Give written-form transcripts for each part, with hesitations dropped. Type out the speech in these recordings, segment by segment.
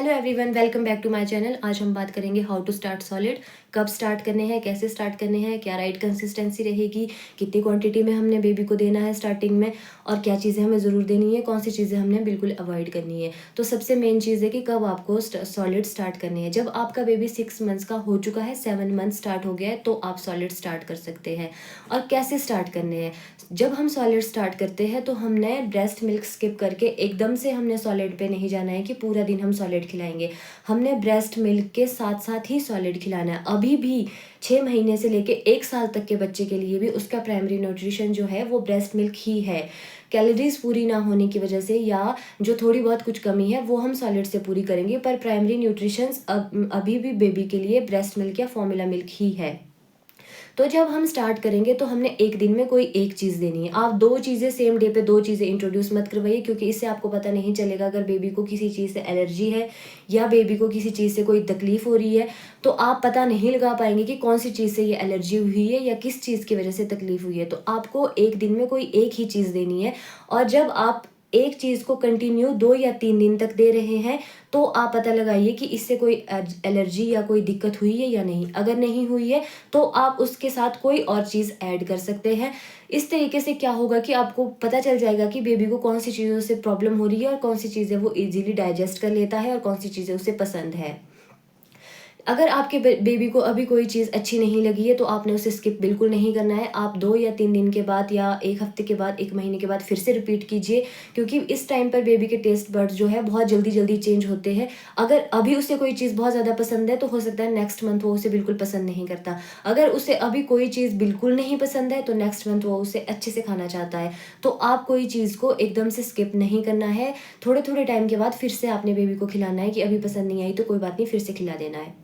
Hello everyone, welcome back to my channel. आज हम बात करेंगे हाउ टू स्टार्ट सॉलिड। कब स्टार्ट करने हैं, कैसे स्टार्ट करने हैं, क्या राइट कंसिस्टेंसी रहेगी, कितनी क्वांटिटी में हमने बेबी को देना है स्टार्टिंग में, और क्या चीज़ें हमें ज़रूर देनी है, कौन सी चीज़ें हमने बिल्कुल अवॉइड करनी है। तो सबसे मेन चीज़ है कि कब आपको सॉलिड स्टार्ट करनी है। जब आपका बेबी 6 मंथ्स का हो चुका है, 7 मंथ स्टार्ट हो गया है, तो आप सॉलिड स्टार्ट कर सकते हैं। और कैसे स्टार्ट करने हैं, जब हम सॉलिड स्टार्ट करते हैं तो हमने ब्रेस्ट मिल्क स्किप करके एकदम से हमने सॉलिड पे नहीं जाना है कि पूरा दिन हम सॉलिड खिलाएंगे। हमने ब्रेस्ट मिल्क के साथ साथ ही सॉलिड खिलाना है। अभी भी 6 महीने से लेके 1 साल तक के बच्चे के लिए भी उसका प्राइमरी न्यूट्रिशन जो है वो ब्रेस्ट मिल्क ही है। कैलोरीज पूरी ना होने की वजह से या जो थोड़ी बहुत कुछ कमी है वो हम सॉलिड से पूरी करेंगे, पर प्राइमरी न्यूट्रिशन अभी भी बेबी के लिए ब्रेस्ट मिल्क या फॉर्मूला मिल्क ही है। तो जब हम स्टार्ट करेंगे तो हमने एक दिन में कोई एक चीज़ देनी है। आप 2 चीज़ें सेम डे पे 2 चीज़ें इंट्रोड्यूस मत करवाइए, क्योंकि इससे आपको पता नहीं चलेगा अगर बेबी को किसी चीज़ से एलर्जी है या बेबी को किसी चीज़ से कोई तकलीफ हो रही है, तो आप पता नहीं लगा पाएंगे कि कौन सी चीज़ से ये एलर्जी हुई है या किस चीज़ की वजह से तकलीफ हुई है। तो आपको एक दिन में कोई एक ही चीज़ देनी है, और जब आप एक चीज़ को कंटिन्यू 2 या 3 दिन तक दे रहे हैं तो आप पता लगाइए कि इससे कोई एलर्जी या कोई दिक्कत हुई है या नहीं। अगर नहीं हुई है तो आप उसके साथ कोई और चीज़ ऐड कर सकते हैं। इस तरीके से क्या होगा कि आपको पता चल जाएगा कि बेबी को कौन सी चीज़ों से प्रॉब्लम हो रही है और कौन सी चीज़ें वो इजीली डाइजेस्ट कर लेता है और कौन सी चीज़ें उसे पसंद है। अगर आपके बेबी को अभी कोई चीज़ अच्छी नहीं लगी है तो आपने उसे स्किप बिल्कुल नहीं करना है। आप 2 या 3 दिन के बाद या 1 हफ्ते के बाद, 1 महीने के बाद फिर से रिपीट कीजिए, क्योंकि इस टाइम पर बेबी के टेस्ट बड्स जो है बहुत जल्दी जल्दी चेंज होते हैं। अगर अभी उसे कोई चीज़ बहुत ज़्यादा पसंद है तो हो सकता है नेक्स्ट मंथ वो उसे बिल्कुल पसंद नहीं करता। अगर उसे अभी कोई चीज़ बिल्कुल नहीं पसंद है तो नेक्स्ट मंथ वो उसे अच्छे से खाना चाहता है। तो आप कोई चीज़ को एकदम से स्किप नहीं करना है। थोड़े थोड़े टाइम के बाद फिर से आपने बेबी को खिलाना है कि अभी पसंद नहीं आई तो कोई बात नहीं, फिर से खिला देना है।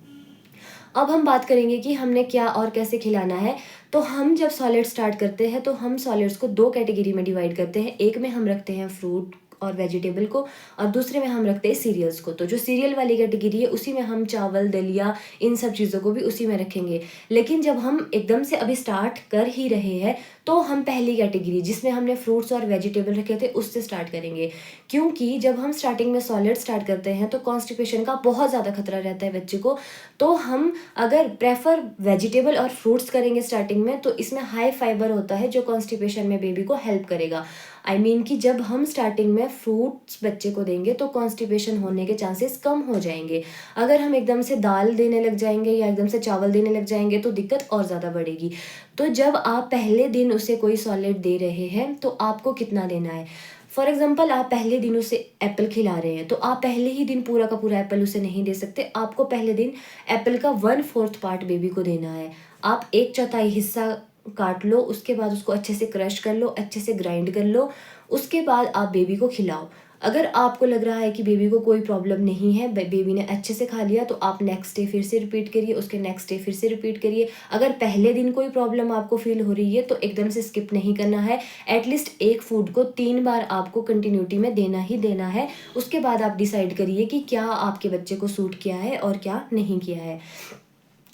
अब हम बात करेंगे कि हमने क्या और कैसे खिलाना है। तो हम जब सॉलिड स्टार्ट करते हैं तो हम सॉलिड्स को 2 कैटेगरी में डिवाइड करते हैं। एक में हम रखते हैं फ्रूट और वेजिटेबल को, और दूसरे में हम रखते हैं सीरियल्स को। तो जो सीरियल वाली कैटेगरी है उसी में हम चावल, दलिया, इन सब चीज़ों को भी उसी में रखेंगे। लेकिन जब हम एकदम से अभी स्टार्ट कर ही रहे हैं तो हम पहली कैटेगरी जिसमें हमने फ्रूट्स और वेजिटेबल रखे थे उससे स्टार्ट करेंगे, क्योंकि जब हम स्टार्टिंग में सॉलिड स्टार्ट करते हैं तो कॉन्स्टिपेशन का बहुत ज़्यादा खतरा रहता है बच्चे को। तो हम अगर प्रेफर वेजिटेबल और फ्रूट्स करेंगे स्टार्टिंग में तो इसमें हाई फाइबर होता है जो कॉन्स्टिपेशन में बेबी को हेल्प करेगा। कि जब हम स्टार्टिंग में फ्रूट्स बच्चे को देंगे तो कॉन्स्टिपेशन होने के चांसेस कम हो जाएंगे। अगर हम एकदम से दाल देने लग जाएंगे या एकदम से चावल देने लग जाएंगे तो दिक्कत और ज़्यादा बढ़ेगी। तो जब आप पहले दिन उसे कोई सॉलिड दे रहे हैं तो आपको कितना देना है। फॉर एग्जाम्पल, आप पहले दिन उसे एप्पल खिला रहे हैं तो आप पहले ही दिन पूरा का पूरा एप्पल उसे नहीं दे सकते। आपको पहले दिन एप्पल का 1/4 पार्ट बेबी को देना है। आप 1/4 हिस्सा काट लो, उसके बाद उसको अच्छे से क्रश कर लो, अच्छे से ग्राइंड कर लो, उसके बाद आप बेबी को खिलाओ। अगर आपको लग रहा है कि बेबी को कोई प्रॉब्लम नहीं है, बेबी ने अच्छे से खा लिया, तो आप नेक्स्ट डे फिर से रिपीट करिए, उसके नेक्स्ट डे फिर से रिपीट करिए। अगर पहले दिन कोई प्रॉब्लम आपको फील हो रही है तो एकदम से स्किप नहीं करना है। एटलीस्ट एक फूड को 3 बार आपको कंटिन्यूटी में देना ही देना है। उसके बाद आप डिसाइड करिए कि क्या आपके बच्चे को सूट किया है और क्या नहीं किया है।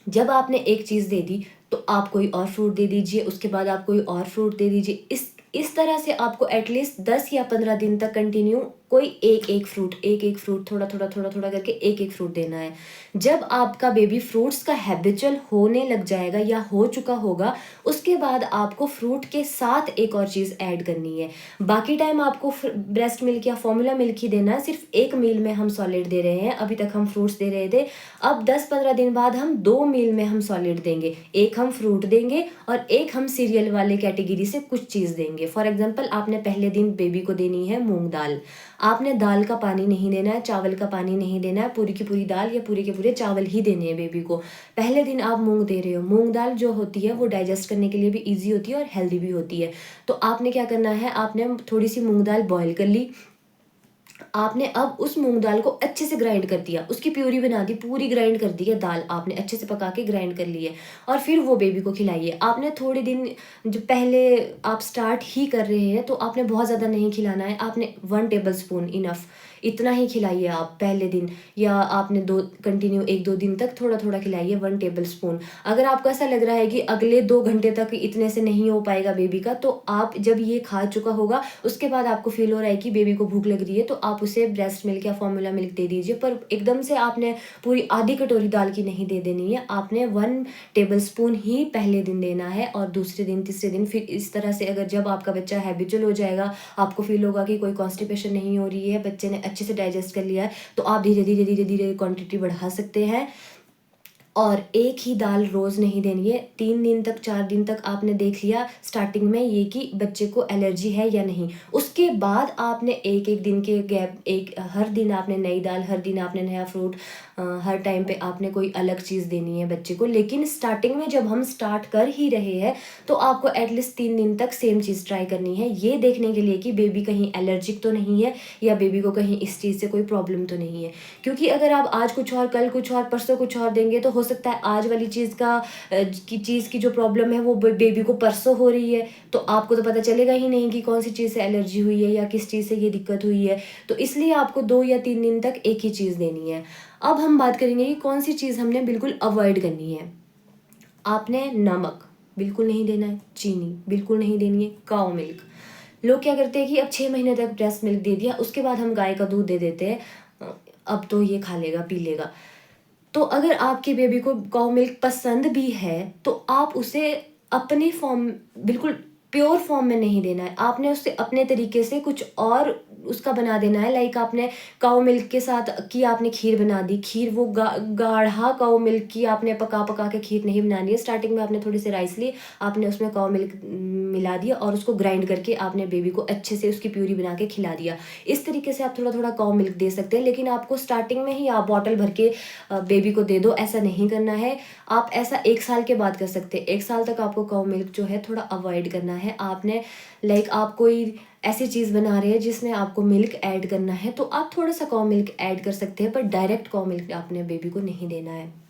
जब आपने एक चीज़ दे दी तो आप कोई और फ्रूट दे दीजिए, उसके बाद आप कोई और फ्रूट दे दीजिए। इस तरह से आपको एटलीस्ट 10 या 15 दिन तक कंटिन्यू कोई एक एक फ्रूट थोड़ा थोड़ा थोड़ा थोड़ा करके एक एक फ्रूट देना है। जब आपका बेबी फ्रूट्स का हैबिचुअल होने लग जाएगा या हो चुका होगा, उसके बाद आपको फ्रूट के साथ एक और चीज़ ऐड करनी है। बाकी टाइम आपको ब्रेस्ट मिल्क या फॉर्मूला मिल्क ही देना है। सिर्फ एक मील में हम सॉलिड दे रहे हैं, अभी तक हम फ्रूट्स दे रहे थे। अब 10-15 दिन बाद हम 2 मील में हम सॉलिड देंगे, एक हम फ्रूट देंगे और एक हम सीरियल वाले कैटेगरी से कुछ चीज़ देंगे। फॉर एग्जाम्पल, आपने पहले दिन बेबी को देनी है मूंग दाल। आपने दाल का पानी नहीं देना है, चावल का पानी नहीं देना है, पूरी की पूरी दाल या पूरे के पूरे चावल ही देने हैं बेबी को। पहले दिन आप मूंग दे रहे हो। मूंग दाल जो होती है वो डाइजेस्ट करने के लिए भी ईजी होती है और हेल्दी भी होती है। तो आपने क्या करना है, आपने थोड़ी सी मूंग दाल बॉयल कर ली। आपने अब उस मूंग दाल को अच्छे से ग्राइंड कर दिया, उसकी प्यूरी बना दी, पूरी ग्राइंड कर दी है दाल आपने अच्छे से पका के ग्राइंड कर ली है, और फिर वो बेबी को खिलाइए। आपने थोड़े दिन जो पहले आप स्टार्ट ही कर रहे हैं तो आपने बहुत ज़्यादा नहीं खिलाना है। आपने 1 टेबल स्पून इनफ, इतना ही खिलाइए आप पहले दिन, या आपने 2 कंटिन्यू 1-2 दिन तक थोड़ा-थोड़ा खिलाइए 1 टेबलस्पून। अगर आपको ऐसा लग रहा है कि अगले 2 घंटे तक इतने से नहीं हो पाएगा बेबी का, तो आप जब ये खा चुका होगा, उसके बाद आपको फ़ील हो रहा है कि बेबी को भूख लग रही है, तो आप उसे ब्रेस्ट मिल्क या फॉर्मूला मिल्क दे दीजिए। पर एकदम से आपने पूरी आधी कटोरी दाल की नहीं दे देनी है, आपने 1 टेबलस्पून ही पहले दिन देना है और दूसरे दिन, तीसरे दिन फिर इस तरह से। अगर जब आपका बच्चा हैबिचुअल हो जाएगा, आपको फ़ील होगा कि कोई कॉन्स्टिपेशन नहीं हो रही है, बच्चे ने अच्छे से डाइजेस्ट कर लिया है, तो आप धीरे-धीरे क्वांटिटी बढ़ा सकते हैं। और एक ही दाल रोज़ नहीं देनी है। 3 दिन तक, 4 दिन तक आपने देख लिया स्टार्टिंग में ये कि बच्चे को एलर्जी है या नहीं। उसके बाद आपने एक-एक दिन के गैप, हर दिन आपने नई दाल, हर दिन आपने नया फ्रूट, हर टाइम पे आपने कोई अलग चीज़ देनी है बच्चे को। लेकिन स्टार्टिंग में जब हम स्टार्ट कर ही रहे हैं, तो आपको एटलीस्ट 3 दिन तक सेम चीज़ ट्राई करनी है, ये देखने के लिए कि बेबी कहीं एलर्जिक तो नहीं है, या बेबी को कहीं इस चीज़ से कोई प्रॉब्लम तो नहीं है। क्योंकि अगर आप आज कुछ और, कल कुछ और, परसों कुछ और देंगे, तो हो सकता है आज वाली चीज़ की जो प्रॉब्लम है वो बेबी को परसों हो रही है, तो आपको तो पता चलेगा ही नहीं कि कौन सी चीज़ से एलर्जी हुई है या किस चीज़ से ये दिक्कत हुई है। तो इसलिए आपको 2 या 3 दिन तक एक ही चीज़ देनी है। अब हम बात करेंगे कि कौन सी चीज़ हमने बिल्कुल अवॉइड करनी है। आपने नमक बिल्कुल नहीं देना है, चीनी बिल्कुल नहीं देनी है, काऊ मिल्क। लोग क्या करते हैं कि अब 6 महीने तक ब्रेस्ट मिल्क दे दिया, उसके बाद हम गाय का दूध दे देते हैं, अब तो ये खा लेगा, पी लेगा। तो अगर आपके बेबी को काऊ मिल्क पसंद भी है, तो आप उसे अपने फॉर्म, बिल्कुल प्योर फॉर्म में नहीं देना है। आपने उसे अपने तरीके से कुछ और उसका बना देना है। लाइक आपने काऊ मिल्क के साथ की आपने खीर बना दी, खीर वो गाढ़ा काऊ मिल्क की आपने पका के खीर नहीं बनानी है। स्टार्टिंग में आपने थोड़ी सी राइस ली, आपने उसमें काऊ मिल्क मिला दिया और उसको ग्राइंड करके आपने बेबी को अच्छे से उसकी प्यूरी बना के खिला दिया। इस तरीके से आप थोड़ा थोड़ा काऊ मिल्क दे सकते हैं, लेकिन आपको स्टार्टिंग में ही आप बॉटल भर के बेबी को दे दो, ऐसा नहीं करना है। आप ऐसा 1 साल के बाद कर सकते हैं। 1 साल तक आपको काऊ मिल्क जो है थोड़ा अवॉइड करना है। आपने लाइक आप कोई ऐसी चीज़ बना रहे हैं जिसमें आपको मिल्क ऐड करना है, तो आप थोड़ा सा काऊ मिल्क ऐड कर सकते हैं, पर डायरेक्ट काऊ मिल्क आपने बेबी को नहीं देना है।